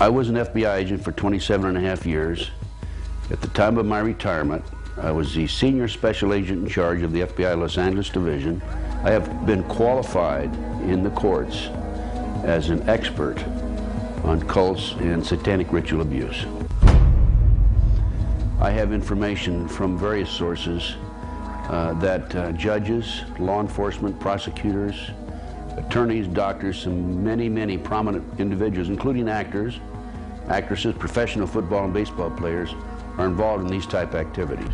I was an FBI agent for 27.5 years. At the time of my retirement, I was the senior special agent in charge of the FBI Los Angeles Division. I have been qualified in the courts as an expert on cults and satanic ritual abuse. I have information from various sources that judges, law enforcement, prosecutors, attorneys, doctors, and many prominent individuals, including actors, actresses, professional football and baseball players, are involved in these type activities.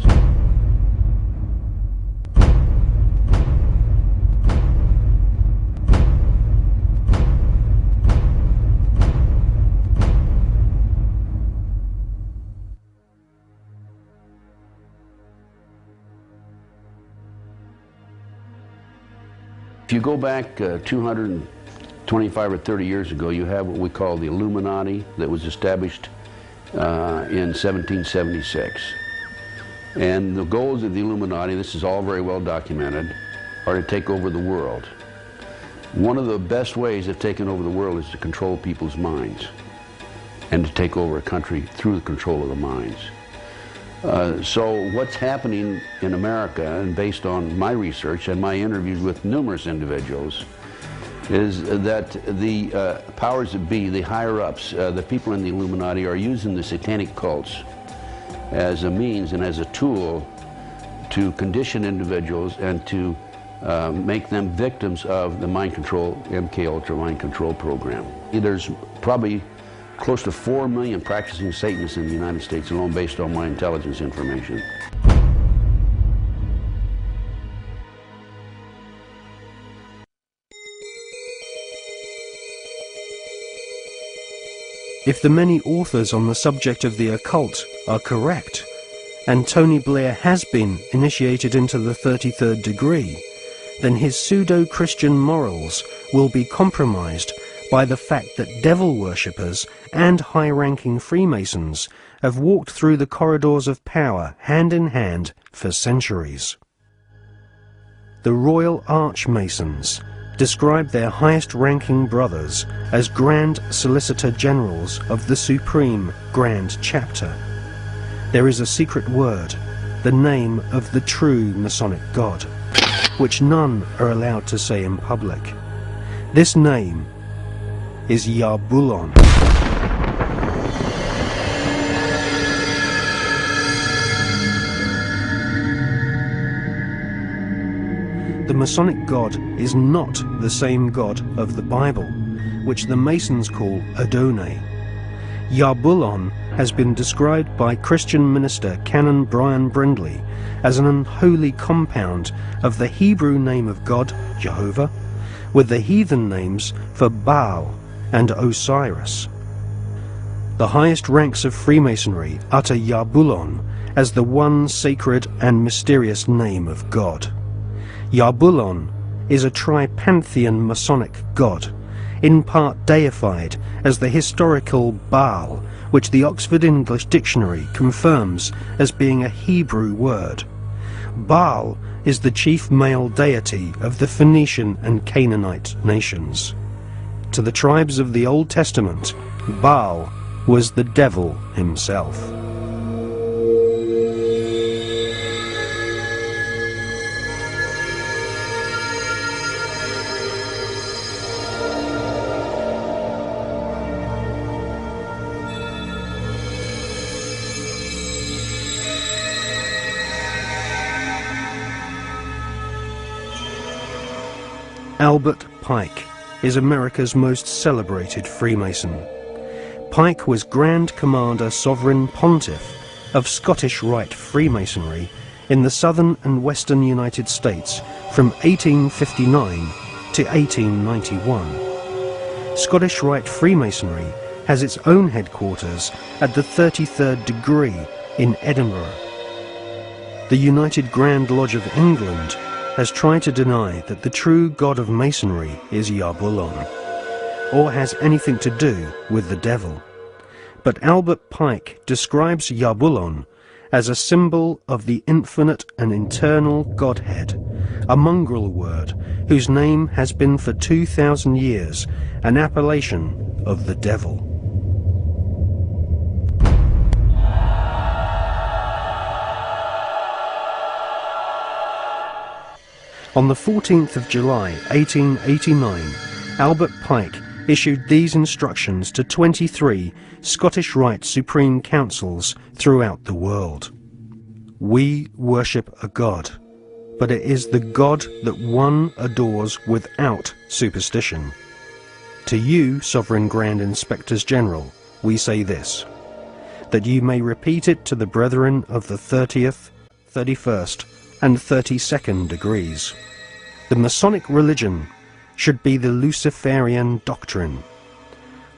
If you go back 225 or 30 years ago, you have what we call the Illuminati that was established in 1776. And the goals of the Illuminati, this is all very well documented, are to take over the world. One of the best ways of taking over the world is to control people's minds and to take over a country through the control of the minds. So what's happening in America, and based on my research and my interviews with numerous individuals, is that the powers that be, the higher-ups, the people in the Illuminati, are using the satanic cults as a means and as a tool to condition individuals and to make them victims of the mind control, MK Ultra mind control program. There's probably close to 4 million practicing Satanists in the United States alone, based on my intelligence information. If the many authors on the subject of the occult are correct, and Tony Blair has been initiated into the 33rd degree, then his pseudo-Christian morals will be compromised by the fact that devil worshippers and high-ranking Freemasons have walked through the corridors of power hand in hand for centuries. The Royal Archmasons describe their highest-ranking brothers as Grand Solicitor Generals of the Supreme Grand Chapter. There is a secret word, the name of the true Masonic God, which none are allowed to say in public. This name is Yarbulon. The Masonic God is not the same God of the Bible, which the Masons call Adonai. Yarbulon has been described by Christian minister Canon Brian Brindley as an unholy compound of the Hebrew name of God, Jehovah, with the heathen names for Baal and Osiris. The highest ranks of Freemasonry utter Yarbulon as the one sacred and mysterious name of God. Yarbulon is a tripantheon Masonic god, in part deified as the historical Baal, which the Oxford English Dictionary confirms as being a Hebrew word. Baal is the chief male deity of the Phoenician and Canaanite nations. To the tribes of the Old Testament, Baal was the devil himself. Albert Pike is America's most celebrated Freemason. Pike was Grand Commander Sovereign Pontiff of Scottish Rite Freemasonry in the southern and western United States from 1859 to 1891. Scottish Rite Freemasonry has its own headquarters at the 33rd degree in Edinburgh. The United Grand Lodge of England has tried to deny that the true god of Masonry is Yarbulon, or has anything to do with the devil. But Albert Pike describes Yarbulon as a symbol of the infinite and eternal Godhead, a mongrel word whose name has been for 2,000 years an appellation of the devil. On the 14th of July 1889, Albert Pike issued these instructions to 23 Scottish Rite Supreme Councils throughout the world. We worship a God, but it is the God that one adores without superstition. To you, Sovereign Grand Inspectors General, we say this, that you may repeat it to the brethren of the 30th, 31st, and 32nd degrees. The Masonic religion should be the Luciferian doctrine.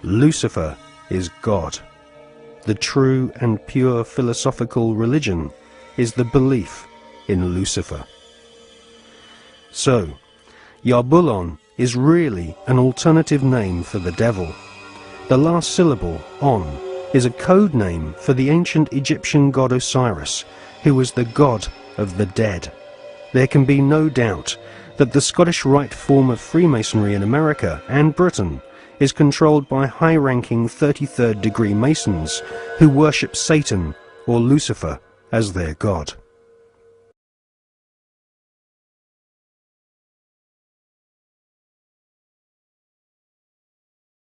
Lucifer is God. The true and pure philosophical religion is the belief in Lucifer. So, Yarbulon is really an alternative name for the devil. The last syllable, on, is a code name for the ancient Egyptian god Osiris, who was the god of the dead. There can be no doubt that the Scottish Rite form of Freemasonry in America and Britain is controlled by high-ranking 33rd degree Masons who worship Satan or Lucifer as their god.